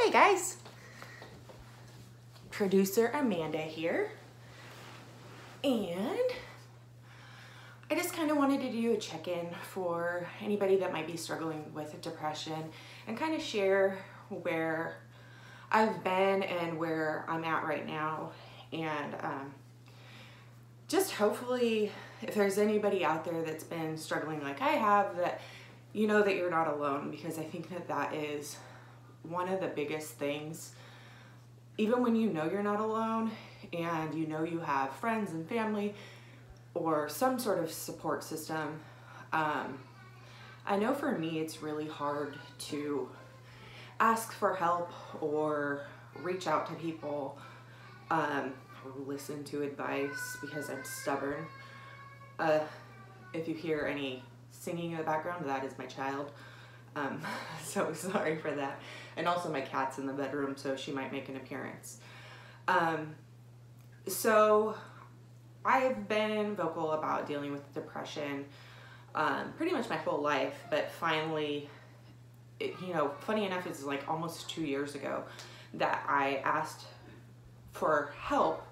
Hey guys, producer Amanda here, and I just kind of wanted to do a check-in for anybody that might be struggling with depression and kind of share where I've been and where I'm at right now, and just hopefully if there's anybody out there that's been struggling like I have, that you know that you're not alone, because I think that that is one of the biggest things. Even when you know you're not alone and you know you have friends and family or some sort of support system, I know for me it's really hard to ask for help or reach out to people, or listen to advice, because I'm stubborn. If you hear any singing in the background, that is my child. So sorry for that. And also my cat's in the bedroom, so she might make an appearance. So I've been vocal about dealing with depression pretty much my whole life, but finally, funny enough, it's like almost 2 years ago that I asked for help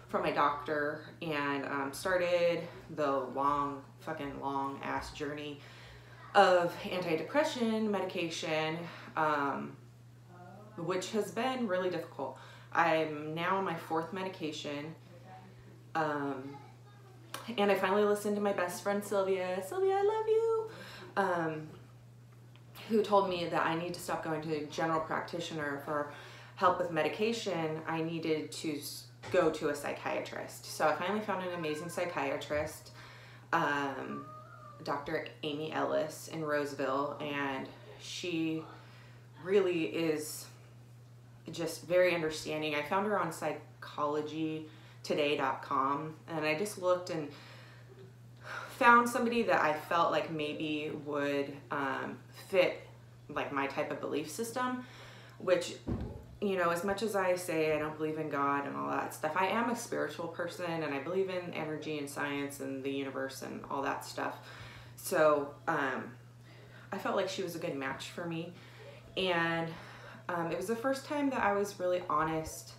from my doctor and started the fucking long ass journey of antidepressant medication, which has been really difficult. I'm now on my 4th medication, and I finally listened to my best friend Sylvia, I love you, who told me that I need to stop going to a general practitioner for help with medication. I needed to go to a psychiatrist. So I finally found an amazing psychiatrist, Dr. Amy Ellis in Roseville, and she really is just very understanding. I found her on psychologytoday.com, and I just looked and found somebody that I felt like maybe would fit like my type of belief system, which, as much as I say I don't believe in God and all that stuff, I am a spiritual person and I believe in energy and science and the universe and all that stuff. So I felt like she was a good match for me, and it was the first time that I was really honest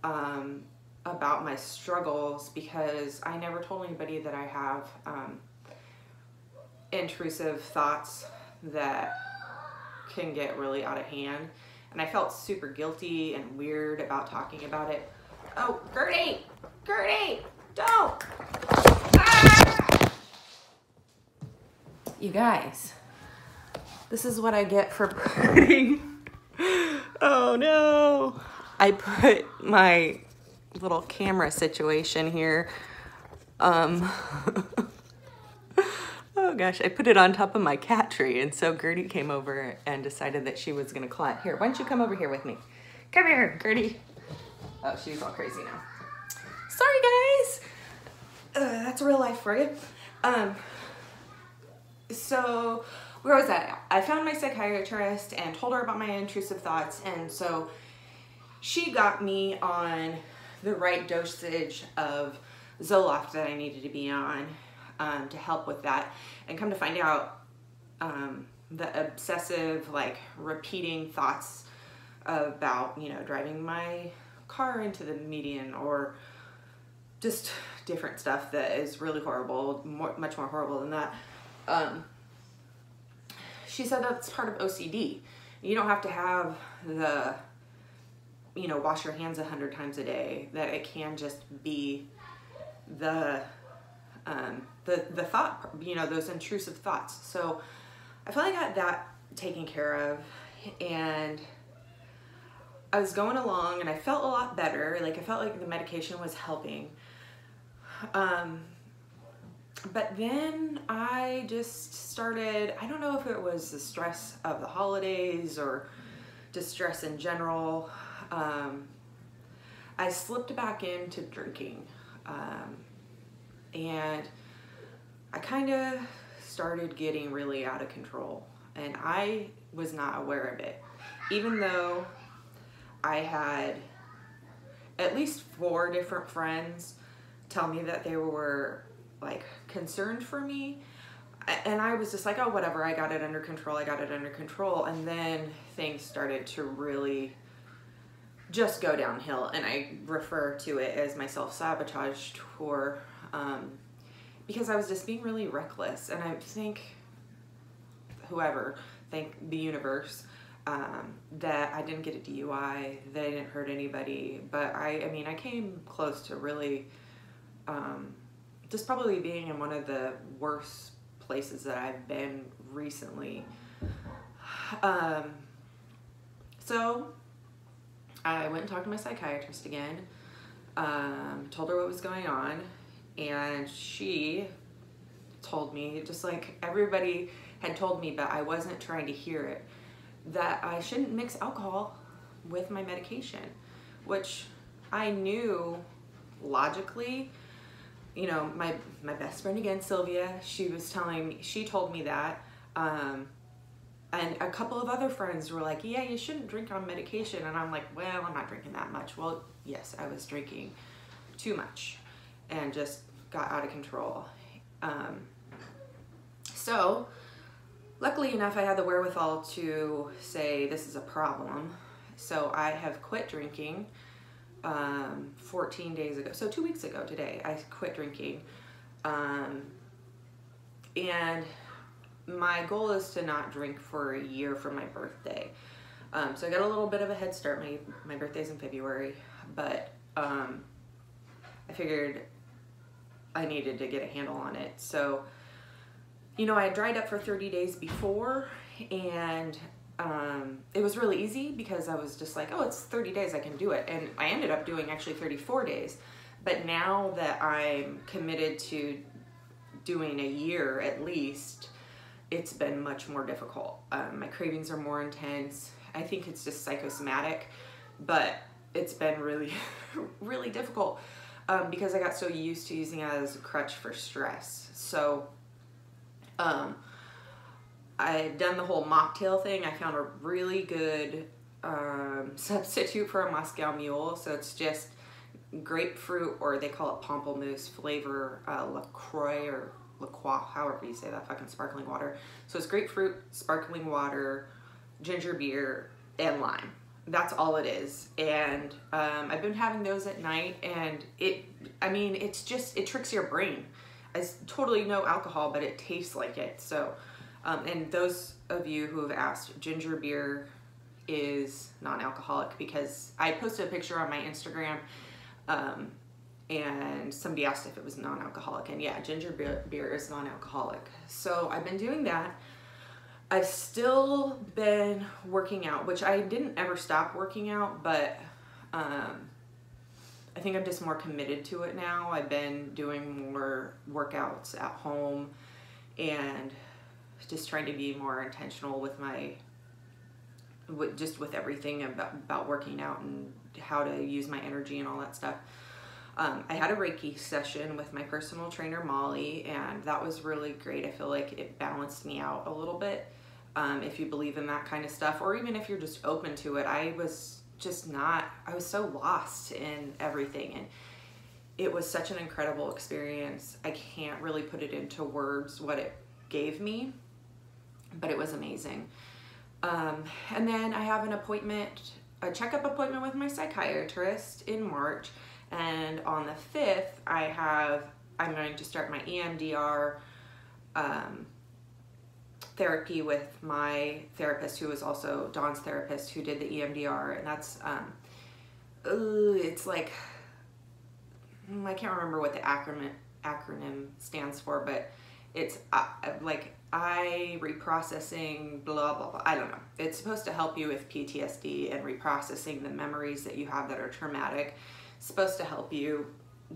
about my struggles, because I never told anybody that I have intrusive thoughts that can get really out of hand, and I felt super guilty and weird about talking about it. Oh, Gertie, don't! Ah! You guys, this is what I get for putting, oh no, I put my little camera situation here, oh gosh, I put it on top of my cat tree, and so Gertie came over and decided that she was gonna climb. Here, why don't you come over here with me? Come here, Gertie. Oh, she's all crazy now. Sorry guys, that's real life for you. So where was that? I found my psychiatrist and told her about my intrusive thoughts, and so she got me on the right dosage of Zoloft that I needed to be on to help with that. And come to find out, the obsessive, like, repeating thoughts about, driving my car into the median, or just different stuff that is really horrible, much more horrible than that. She said that's part of OCD. You don't have to have the, wash your hands 100 times a day, that it can just be the thought, those intrusive thoughts. So I finally got that taken care of, and I was going along and I felt a lot better. Like, I felt like the medication was helping. But then I just started, I don't know if it was the stress of the holidays or just stress in general. I slipped back into drinking, and I kind of started getting really out of control, and I was not aware of it. Even though I had at least 4 different friends tell me that they were like concerned for me, and I was just like, oh, whatever, I got it under control, and then things started to really just go downhill. And I refer to it as my self-sabotage tour, because I was just being really reckless. And I thank the universe, that I didn't get a DUI, that I didn't hurt anybody. But I mean, I came close to really, just probably being in one of the worst places that I've been recently. So I went and talked to my psychiatrist again, told her what was going on, and she told me, just like everybody had told me, but I wasn't trying to hear it, that I shouldn't mix alcohol with my medication, which I knew logically. You know, my best friend again, Sylvia, she told me that, and a couple of other friends were like, yeah, you shouldn't drink on medication. And I'm like, well, I'm not drinking that much. Well, yes, I was drinking too much and just got out of control. So luckily enough, I had the wherewithal to say this is a problem. So I have quit drinking 14 days ago. So 2 weeks ago today, I quit drinking. And my goal is to not drink for a year for my birthday. So I got a little bit of a head start. My birthday's in February, but I figured I needed to get a handle on it. So, you know, I had dried up for 30 days before, and it was really easy because I was just like, oh, it's 30 days, I can do it. And I ended up doing actually 34 days. But now that I'm committed to doing a year at least, it's been much more difficult. My cravings are more intense. I think it's just psychosomatic, but it's been really, really difficult because I got so used to using it as a crutch for stress. So I had done the whole mocktail thing. I found a really good substitute for a Moscow Mule. So it's just grapefruit, or they call it pamplemousse flavor, LaCroix or LaCroix, however you say that, fucking sparkling water. So it's grapefruit, sparkling water, ginger beer, and lime. That's all it is. And I've been having those at night, and it tricks your brain. It's totally no alcohol, but it tastes like it. So, and those of you who have asked, ginger beer is non-alcoholic, because I posted a picture on my Instagram, and somebody asked if it was non-alcoholic, and yeah, ginger beer is non-alcoholic. So I've been doing that. I've still been working out, which I didn't ever stop working out, but I think I'm just more committed to it now. I've been doing more workouts at home and just trying to be more intentional with with everything about working out and how to use my energy and all that stuff. I had a Reiki session with my personal trainer, Molly, and that was really great. I feel like it balanced me out a little bit. If you believe in that kind of stuff, or even if you're just open to it, I was so lost in everything, and it was such an incredible experience. I can't really put it into words what it gave me, but it was amazing. And then I have a checkup appointment with my psychiatrist in March. And on the 5th, I'm going to start my EMDR therapy with my therapist, who was also Dawn's therapist, who did the EMDR. And that's, it's like, I can't remember what the acronym stands for, but it's like eye reprocessing, blah, blah, blah. I don't know. It's supposed to help you with PTSD and reprocessing the memories that you have that are traumatic. It's supposed to help you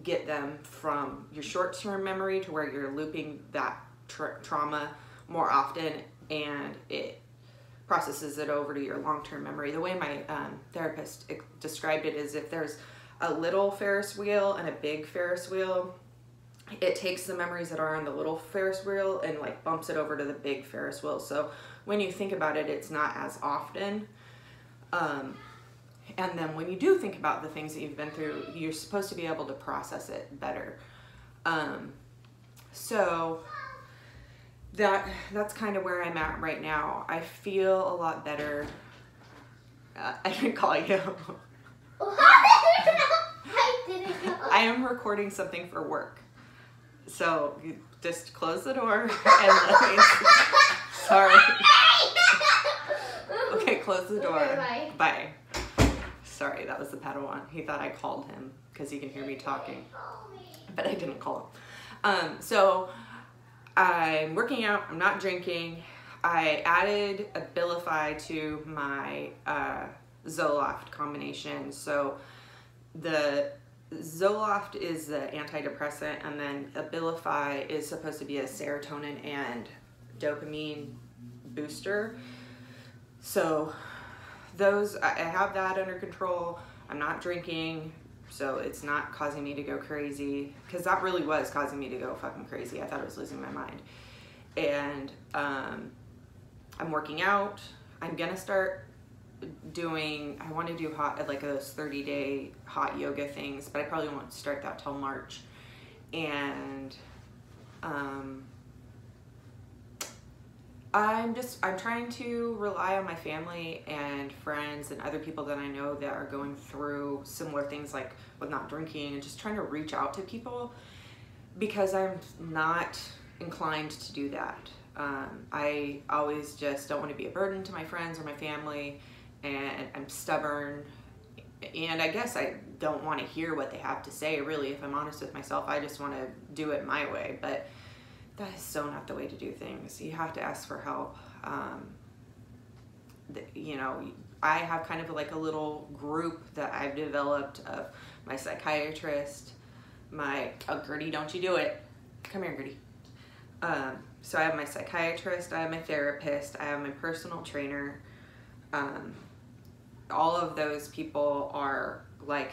get them from your short-term memory to where you're looping that trauma more often, and it processes it over to your long-term memory. The way my therapist described it is, if there's a little Ferris wheel and a big Ferris wheel, it takes the memories that are on the little Ferris wheel and like bumps it over to the big Ferris wheel. So when you think about it, it's not as often. And then when you do think about the things that you've been through, you're supposed to be able to process it better. So that's kind of where I'm at right now. I feel a lot better. I didn't call you. I didn't know. I am recording something for work. So you just close the door and let me. Sorry. Okay, close the door. Okay, bye. Sorry, that was the Padawan. He thought I called him because he can hear me talking, but I didn't call him. So I'm working out. I'm not drinking. I added Abilify to my Zoloft combination. So the Zoloft is the antidepressant, and then Abilify is supposed to be a serotonin and dopamine booster. So those, I have that under control. I'm not drinking, so it's not causing me to go crazy, because that really was causing me to go fucking crazy. I thought I was losing my mind. And I'm working out. I'm gonna start doing, I want to do like those 30-day hot yoga things, but I probably won't start that till March. And I'm trying to rely on my family and friends and other people that I know that are going through similar things, like with not drinking, and just trying to reach out to people, because I'm not inclined to do that. I always just don't want to be a burden to my friends or my family, and I'm stubborn, and I guess I don't want to hear what they have to say, really. If I'm honest with myself, I just want to do it my way, but that is so not the way to do things. You have to ask for help. You know, I have kind of like a little group that I've developed of my psychiatrist, oh, Gertie, don't you do it. Come here, Gertie. So I have my psychiatrist, I have my therapist, I have my personal trainer. All of those people are like,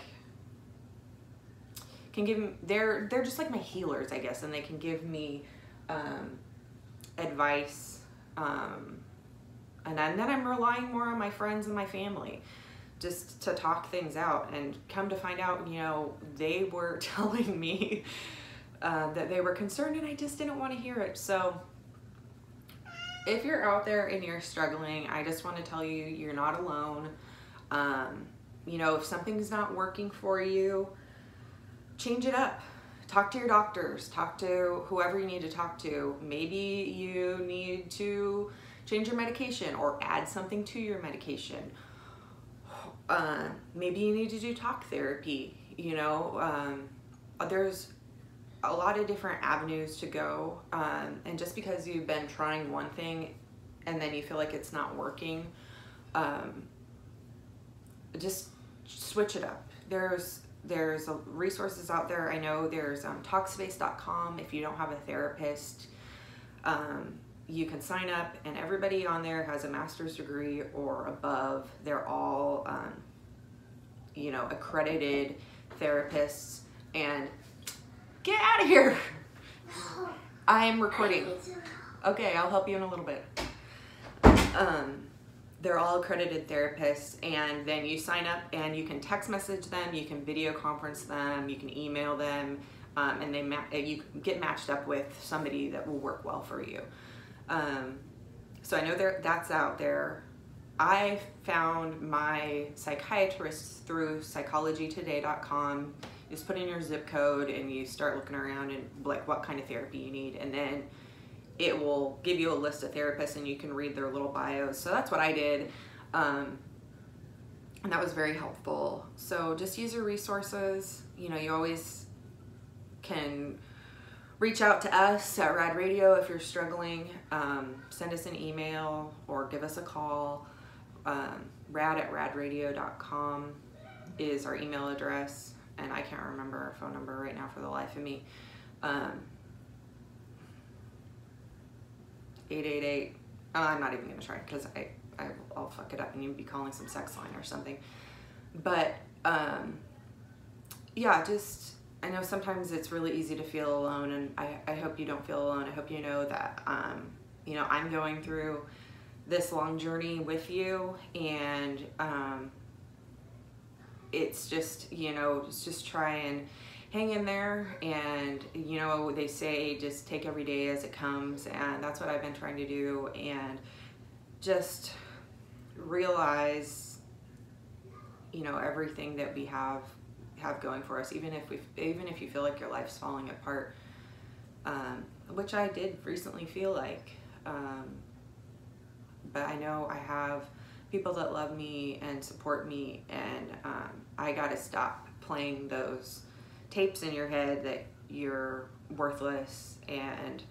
they're just like my healers, I guess, and they can give me advice, and then I'm relying more on my friends and my family just to talk things out. And come to find out, you know, they were telling me that they were concerned, and I just didn't want to hear it. So if you're out there and you're struggling, I just want to tell you, you're not alone. You know, if something's not working for you, change it up. Talk to your doctors, talk to whoever you need to talk to. Maybe you need to change your medication or add something to your medication. Maybe you need to do talk therapy. You know, there's a lot of different avenues to go. And just because you've been trying one thing and then you feel like it's not working, just switch it up. There's resources out there. I know there's Talkspace.com. If you don't have a therapist, you can sign up, and everybody on there has a master's degree or above. They're all, you know, accredited therapists. And get out of here. I'm recording. Okay, I'll help you in a little bit. They're all accredited therapists, and then you sign up and you can text message them, you can video conference them, you can email them, and you get matched up with somebody that will work well for you. So I know that's out there. I found my psychiatrist through psychologytoday.com. You just put in your zip code and you start looking around and like what kind of therapy you need, and then it will give you a list of therapists and you can read their little bios. So that's what I did. And that was very helpful. So just use your resources. You know, you always can reach out to us at Rad Radio if you're struggling. Send us an email or give us a call. rad@radradio.com is our email address. And I can't remember our phone number right now for the life of me. 888. I'm not even gonna try because I'll fuck it up and you'd be calling some sex line or something. But yeah, just, I know sometimes it's really easy to feel alone, and I hope you don't feel alone. I hope you know that you know, I'm going through this long journey with you, and it's just, you know, just try and hang in there. And you know, they say just take every day as it comes, and that's what I've been trying to do. And just realize, you know, everything that we have going for us, even if you feel like your life's falling apart, which I did recently feel like, but I know I have people that love me and support me, and I gotta stop playing those tapes in your head that you're worthless and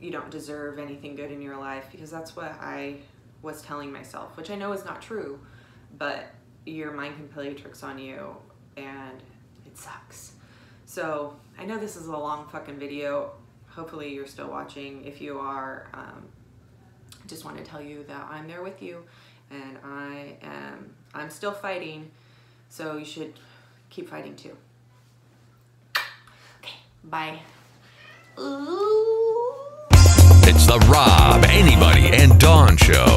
you don't deserve anything good in your life, because that's what I was telling myself, which I know is not true, but your mind can play tricks on you and it sucks. So I know this is a long fucking video. Hopefully you're still watching. If you are, just want to tell you that I'm there with you, and I'm still fighting, so you should keep fighting too. Okay, bye. Ooh. It's the Rob, Anybody, and Dawn Show.